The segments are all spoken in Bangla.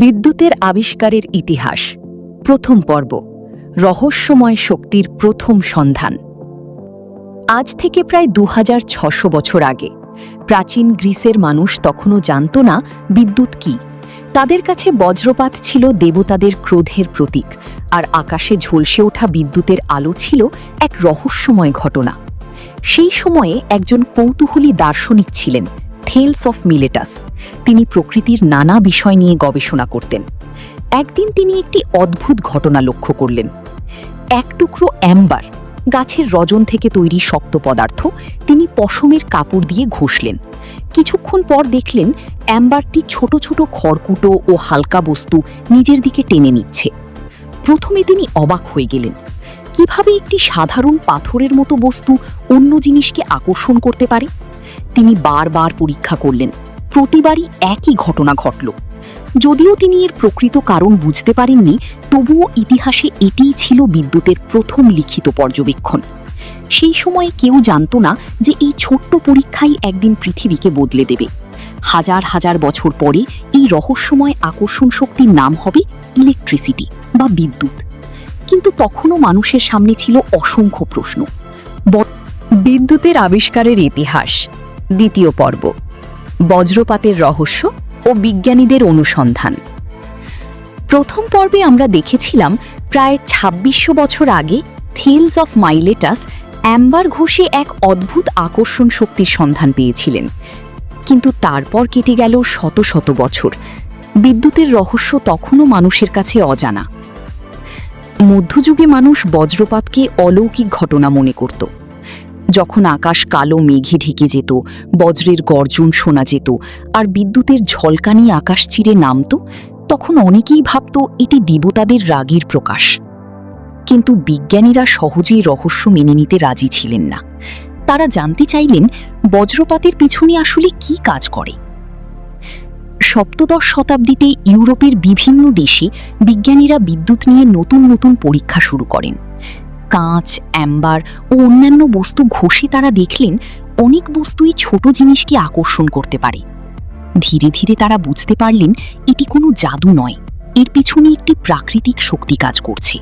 বিদ্যুতের আবিষ্কারের ইতিহাস প্রথম পর্ব রহস্যময় শক্তির প্রথম সন্ধান। আজ থেকে প্রায় 2600 বছর আগে প্রাচীন গ্রিসের মানুষ তখনও জানত না বিদ্যুৎ কি। তাদের কাছে বজ্রপাত ছিল দেবতাদের ক্রোধের প্রতীক, আর আকাশে ঝলসে ওঠা বিদ্যুতের আলো ছিল এক রহস্যময় ঘটনা। সেই সময়ে একজন কৌতূহলী দার্শনিক ছিলেন, থেলস অফ মিলেটাস। তিনি প্রকৃতির নানা বিষয় নিয়ে গবেষণা করতেন। একদিন তিনি একটি অদ্ভুত ঘটনা লক্ষ্য করলেন। এক টুকরো অ্যাম্বার, গাছের রজন থেকে তৈরি শক্ত পদার্থ, তিনি পশমের কাপড় দিয়ে ঘষলেন। কিছুক্ষণ পর দেখলেন অ্যাম্বারটি ছোট ছোট খড়কুটো ও হালকা বস্তু নিজের দিকে টেনে নিচ্ছে। প্রথমে তিনি অবাক হয়ে গেলেন, কিভাবে একটি সাধারণ পাথরের মতো বস্তু অন্য জিনিসকে আকর্ষণ করতে পারে। তিনি বারবার পরীক্ষা করলেন, প্রতিবারই একই ঘটনা ঘটল। যদিও তিনি এর প্রকৃত কারণ বুঝতে পারেননি, তবুও ইতিহাসে এটিই ছিল বিদ্যুতের প্রথম লিখিত পর্যবেক্ষণ। সেই সময়ে কেউ জানত না যে এই ছোট্ট পরীক্ষাই একদিন পৃথিবীকে বদলে দেবে। হাজার হাজার বছর পরে এই রহস্যময় আকর্ষণ শক্তির নাম হবে ইলেকট্রিসিটি বা বিদ্যুৎ। কিন্তু তখনও মানুষের সামনে ছিল অসংখ্য প্রশ্ন। বিদ্যুতের আবিষ্কারের ইতিহাস দ্বিতীয় পর্ব বজ্রপাতের রহস্য ও বিজ্ঞানীদের অনুসন্ধান। প্রথম পর্বে আমরা দেখেছিলাম প্রায় 2600 বছর আগে থেলস অফ মাইলেটাস অ্যাম্বার ঘষে এক অদ্ভুত আকর্ষণ শক্তির সন্ধান পেয়েছিলেন। কিন্তু তারপর কেটে গেল শত শত বছর। বিদ্যুতের রহস্য তখনও মানুষের কাছে অজানা। মধ্যযুগে মানুষ বজ্রপাতকে অলৌকিক ঘটনা মনে করত। যখন আকাশ কালো মেঘে ঢেকে যেত, বজ্রের গর্জন শোনা যেত, আর বিদ্যুতের ঝলকানি আকাশ চিরে নামত, তখন অনেকেই ভাবত এটি দেবতাদের রাগের প্রকাশ। কিন্তু বিজ্ঞানীরা সহজেই রহস্য মেনে নিতে রাজি ছিলেন না। তারা জানতে চাইলেন বজ্রপাতের পিছনে আসলে কি কাজ করে। সপ্তদশ শতাব্দীতে ইউরোপের বিভিন্ন দেশে বিজ্ঞানীরা বিদ্যুৎ নিয়ে নতুন নতুন পরীক্ষা শুরু করেন। কাঁচ, অ্যাম্বার ও অন্যান্য বস্তু ঘষে তারা দেখলেন অনেক বস্তুই ছোট জিনিসকে আকর্ষণ করতে পারে। ধীরে ধীরে তারা বুঝতে পারলেন এটি কোনো জাদু নয়, এর পেছনে একটি প্রাকৃতিক শক্তি কাজ করছে।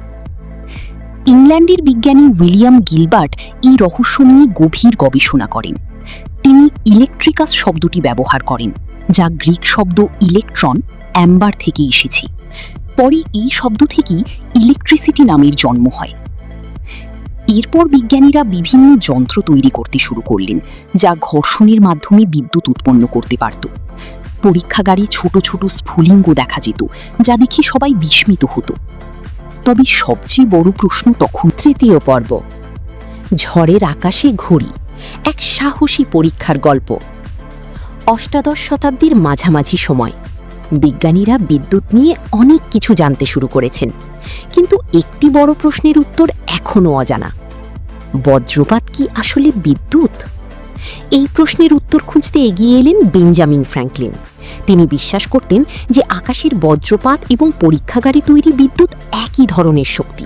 ইংল্যান্ডের বিজ্ঞানী উইলিয়াম গিলবার্ট এই রহস্য নিয়ে গভীর গবেষণা করেন। তিনি ইলেকট্রিকাস শব্দটি ব্যবহার করেন, যা গ্রিক শব্দ ইলেকট্রন, অ্যাম্বার থেকে এসেছে। পরে এই শব্দ থেকেই ইলেকট্রিসিটি নামের জন্ম হয়। এরপর বিজ্ঞানীরা বিভিন্ন যন্ত্র তৈরি করতে শুরু করলেন, যা ঘর্ষণের মাধ্যমে বিদ্যুৎ উৎপন্ন করতে পারত। পরীক্ষাগারে ছোট ছোট স্ফুলিঙ্গ দেখা যেত, যা দেখে সবাই বিস্মিত হতো। তবে সবচেয়ে বড় প্রশ্ন তখন। তৃতীয় পর্ব ঝড়ের আকাশে ঘড়ি, এক সাহসী পরীক্ষার গল্প। অষ্টাদশ শতাব্দীর মাঝামাঝি সময় বিজ্ঞানীরা বিদ্যুৎ নিয়ে অনেক কিছু জানতে শুরু করেছেন, কিন্তু একটি বড় প্রশ্নের উত্তর এখনও অজানা। বজ্রপাত কি আসলে বিদ্যুৎ? এই প্রশ্নের উত্তর খুঁজতে এগিয়ে এলেন বেঞ্জামিন ফ্র্যাঙ্কলিন। তিনি বিশ্বাস করতেন যে আকাশের বজ্রপাত এবং পরীক্ষাগারে তৈরি বিদ্যুৎ একই ধরনের শক্তি।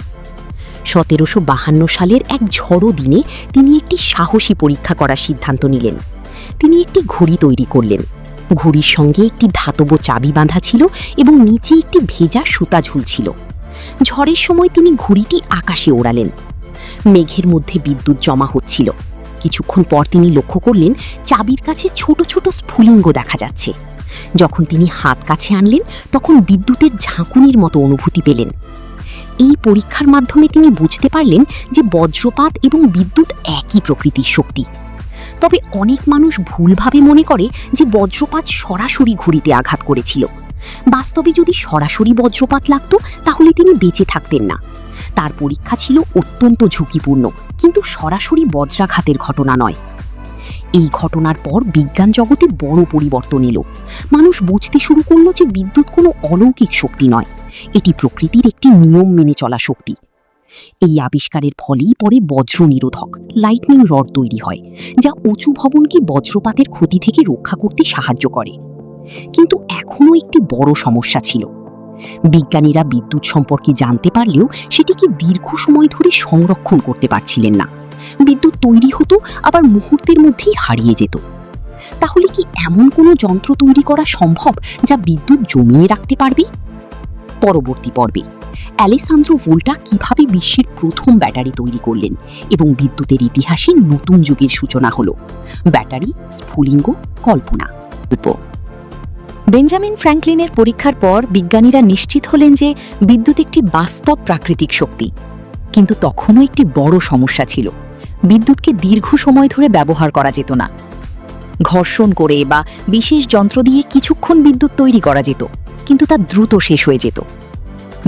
1752 সালের এক ঝড়ো দিনে তিনি একটি সাহসী পরীক্ষা করার সিদ্ধান্ত নিলেন। তিনি একটি ঘড়ি তৈরি করলেন। ঘড়ির সঙ্গে একটি ধাতব চাবি বাঁধা ছিল এবং নিচে একটি ভেজা সুতা ঝুলছিল। ঝড়ের সময় তিনি ঘড়িটি আকাশে ওড়ালেন। মেঘের মধ্যে বিদ্যুৎ জমা হচ্ছিল। কিছুক্ষণ পর তিনি লক্ষ্য করলেন চাবির কাছে ছোট ছোট স্ফুলিঙ্গ দেখা যাচ্ছে। যখন তিনি হাত কাছে আনলেন, তখন বিদ্যুতের ঝাঁকুনির মতো অনুভূতি পেলেন। এই পরীক্ষার মাধ্যমে তিনি বুঝতে পারলেন যে বজ্রপাত এবং বিদ্যুৎ একই প্রকৃতির শক্তি। তবে অনেক মানুষ ভুলভাবে মনে করে যে বজ্রপাত সরাসরি ঘড়িতে আঘাত করেছিল। বাস্তবে যদি সরাসরি বজ্রপাত লাগত, তাহলে তিনি বেঁচে থাকতেন না। তার পরীক্ষা ছিল অত্যন্ত ঝুঁকিপূর্ণ, কিন্তু সরাসরি বজ্রাঘাতের ঘটনা নয়। এই ঘটনার পর বিজ্ঞান জগতে বড় পরিবর্তন এলো। মানুষ বুঝতে শুরু করলো যে বিদ্যুৎ কোনো অলৌকিক শক্তি নয়, এটি প্রকৃতির একটি নিয়ম মেনে চলা শক্তি। এই আবিষ্কারের ফলেই পরে বজ্র নিরোধক লাইটনিং রড তৈরি হয়, যা উঁচু ভবনকে বজ্রপাতের ক্ষতি থেকে রক্ষা করতে সাহায্য করে। কিন্তু এখনও একটি বড় সমস্যা ছিল। বিজ্ঞানীরা বিদ্যুৎ সম্পর্কে জানতে পারলেও সেটিকে দীর্ঘ সময় ধরে সংরক্ষণ করতে পারছিলেন না। বিদ্যুৎ তৈরি হতো, আবার মুহূর্তের মধ্যেই হারিয়ে যেত। তাহলে কি এমন কোনো যন্ত্র তৈরি করা সম্ভব যা বিদ্যুৎ জমিয়ে রাখতে পারবে? পরবর্তী পর্বে অ্যালেসান্দ্রো ভোল্টা কিভাবে বিশ্বের প্রথম ব্যাটারি তৈরি করলেন এবং বিদ্যুতের ইতিহাসে নতুন যুগের সূচনা হলো। ব্যাটারি, স্ফুলিঙ্গ, কল্পনা। বেঞ্জামিন ফ্র্যাঙ্কলিনের পরীক্ষার পর বিজ্ঞানীরা নিশ্চিত হলেন যে বিদ্যুৎ একটি বাস্তব প্রাকৃতিক শক্তি। কিন্তু তখনও একটি বড় সমস্যা ছিল, বিদ্যুৎকে দীর্ঘ সময় ধরে ব্যবহার করা যেত না। ঘর্ষণ করে বা বিশেষ যন্ত্র দিয়ে কিছুক্ষণ বিদ্যুৎ তৈরি করা যেত, কিন্তু তা দ্রুত শেষ হয়ে যেত।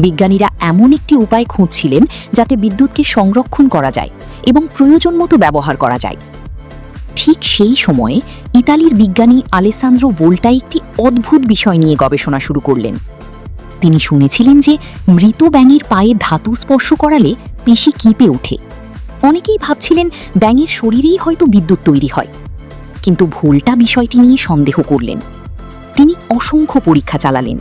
বিজ্ঞানীরা এমন একটি উপায় খুঁজছিলেন যাতে বিদ্যুৎকে সংরক্ষণ করা যায় এবং প্রয়োজন মতো ব্যবহার করা যায়। ঠিক সেই সময়ে ইতালির বিজ্ঞানী আলেসান্দ্রো ভোল্টা একটি অদ্ভুত বিষয় নিয়ে গবেষণা শুরু করলেন। তিনি শুনেছিলেন যে মৃত ব্যাঙের পায়ে ধাতু স্পর্শ করালে পেশি কেঁপে ওঠে। অনেকেই ভাবছিলেন ব্যাঙের শরীরেই হয়তো বিদ্যুৎ তৈরি হয়, কিন্তু ভোল্টা বিষয়টি নিয়ে সন্দেহ করলেন। তিনি অসংখ্য পরীক্ষা চালালেন।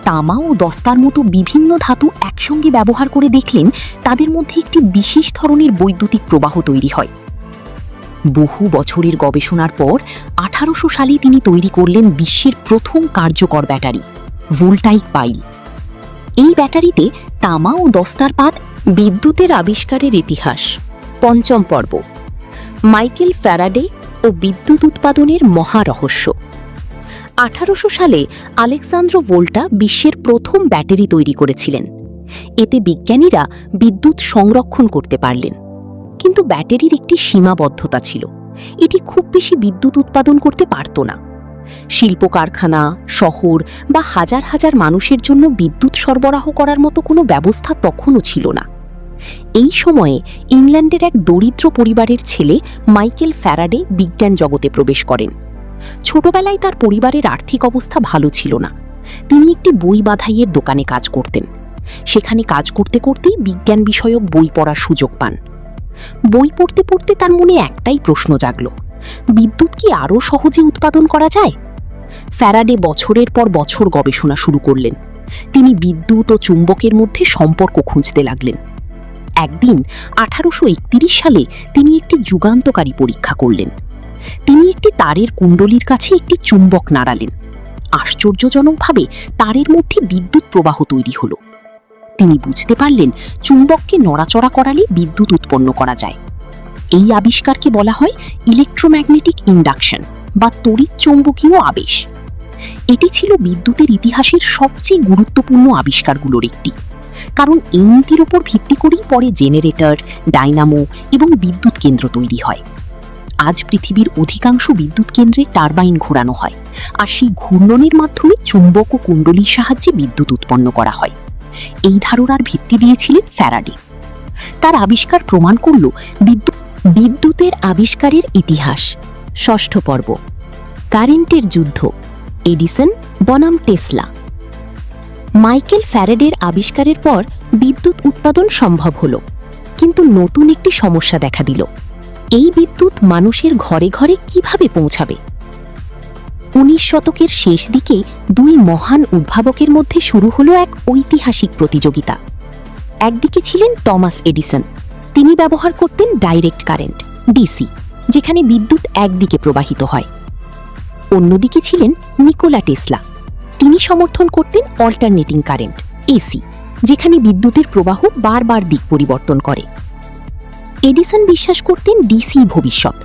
তামা ও দস্তার মতো বিভিন্ন ধাতু একসঙ্গে ব্যবহার করে দেখলেন তাদের মধ্যে একটি বিশেষ ধরনের বৈদ্যুতিক প্রবাহ তৈরি হয়। বহু বছরের গবেষণার পর 1800 সালে তিনি তৈরি করলেন বিশ্বের প্রথম কার্যকর ব্যাটারি, ভোল্টাইক পাইল। এই ব্যাটারিতে তামা ও দস্তার পাত। বিদ্যুতের আবিষ্কারের ইতিহাস, পঞ্চম পর্ব। মাইকেল ফ্যারাডে ও বিদ্যুৎ উৎপাদনের মহারহস্য। 1800 সালে আলেক্সান্দ্রো ভোল্টা বিশ্বের প্রথম ব্যাটারি তৈরি করেছিলেন। এতে বিজ্ঞানীরা বিদ্যুৎ সংরক্ষণ করতে পারলেন, কিন্তু ব্যাটারির একটি সীমাবদ্ধতা ছিল, এটি খুব বেশি বিদ্যুৎ উৎপাদন করতে পারত না। শিল্প কারখানা, শহর বা হাজার হাজার মানুষের জন্য বিদ্যুৎ সরবরাহ করার মতো কোনো ব্যবস্থা তখনও ছিল না। এই সময়ে ইংল্যান্ডের এক দরিদ্র পরিবারের ছেলে মাইকেল ফ্যারাডে বিজ্ঞান জগতে প্রবেশ করেন। ছোটবেলায় তার পরিবারের আর্থিক অবস্থা ভালো ছিল না। তিনি একটি বই বাঁধাইয়ের দোকানে কাজ করতেন। সেখানে কাজ করতে করতেই বিজ্ঞান বিষয়ক বই পড়ার সুযোগ পান। বই পড়তে পড়তে তার মনে একটাই প্রশ্ন জাগল, বিদ্যুৎ কি আরও সহজে উৎপাদন করা যায়? ফ্যারাডে বছরের পর বছর গবেষণা শুরু করলেন। তিনি বিদ্যুৎ ও চুম্বকের মধ্যে সম্পর্ক খুঁজতে লাগলেন। একদিন 1831 সালে তিনি একটি যুগান্তকারী পরীক্ষা করলেন। তিনি একটি তারের কুণ্ডলীর কাছে একটি চুম্বক নাড়ালেন। আশ্চর্যজনকভাবে তারের মধ্যে বিদ্যুৎ প্রবাহ তৈরি হলো। তিনি বুঝতে পারলেন চুম্বককে নড়াচড়া করালে বিদ্যুৎ উৎপন্ন করা যায়। এই আবিষ্কারকে বলা হয় ইলেকট্রোম্যাগনেটিক ইন্ডাকশন বা তড়িৎ চৌম্বকীয় আবেশ। এটি ছিল বিদ্যুতের ইতিহাসের সবচেয়ে গুরুত্বপূর্ণ আবিষ্কারগুলোর একটি, কারণ এই নীতির উপর ভিত্তি করেই পরে জেনারেটর, ডাইনামো এবং বিদ্যুৎ কেন্দ্র তৈরি হয়। আজ পৃথিবীর অধিকাংশ বিদ্যুৎ কেন্দ্রে টারবাইন ঘোরানো হয়, আর সেই ঘূর্ণনের মাধ্যমে চুম্বক ও কুণ্ডলীর সাহায্যে বিদ্যুৎ উৎপন্ন করা হয়। এই ধারণার ভিত্তি দিয়েছিলেন ফ্যারাডে। তার আবিষ্কার প্রমাণ করল বিদ্যুতের আবিষ্কারের ইতিহাস, ষষ্ঠ পর্ব। কারেন্টের যুদ্ধ, এডিসন বনাম টেসলা। মাইকেল ফ্যারাডের আবিষ্কারের পর বিদ্যুৎ উৎপাদন সম্ভব হল, কিন্তু নতুন একটি সমস্যা দেখা দিল। এই বিদ্যুৎ মানুষের ঘরে ঘরে কিভাবে পৌঁছাবে? 19 শতকের শেষ দিকে দুই মহান উদ্ভাবকের মধ্যে শুরু হলো এক ঐতিহাসিক প্রতিযোগিতা। একদিকে ছিলেন টমাস এডিসন। তিনি ব্যবহার করতেন ডাইরেক্ট কারেন্ট, ডিসি, যেখানে বিদ্যুৎ একদিকে প্রবাহিত হয়। অন্যদিকে ছিলেন নিকোলা টেসলা। তিনি সমর্থন করতেন অল্টারনেটিং কারেন্ট, এসি, যেখানে বিদ্যুতের প্রবাহ বারবার দিক পরিবর্তন করে। এডিসন বিশ্বাস করতেন ডিসি ভবিষ্যৎ।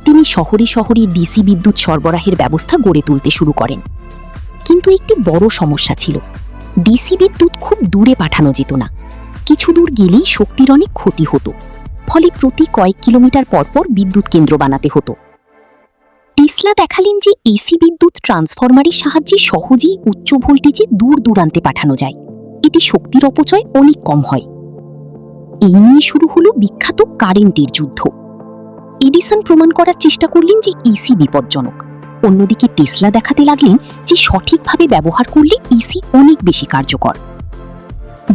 তিনি শহরে শহরে ডিসি বিদ্যুৎ সরবরাহের ব্যবস্থা গড়ে তুলতে শুরু করেন। কিন্তু একটি বড় সমস্যা ছিল, ডিসি বিদ্যুৎ খুব দূরে পাঠানো যেত না। কিছু দূর গেলেই শক্তির অনেক ক্ষতি হতো, ফলে প্রতি কয়েক কিলোমিটার পরপর বিদ্যুৎ কেন্দ্র বানাতে হতো। টেসলা দেখালেন যে এসি বিদ্যুৎ ট্রান্সফরমারের সাহায্যে সহজেই উচ্চ ভোল্টেজে দূর দূরান্তে পাঠানো যায়। এতে শক্তির অপচয় অনেক কম হয়। এই নিয়ে শুরু হলো বিখ্যাত কারেন্টের যুদ্ধ। এডিসন প্রমাণ করার চেষ্টা করলেন যে এসি বিপজ্জনক। অন্যদিকে টেসলা দেখাতে লাগলেন যে সঠিকভাবে ব্যবহার করলে এসি অনেক বেশি কার্যকর।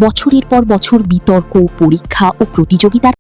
বছরের পর বছর বিতর্ক, পরীক্ষা ও প্রতিযোগিতার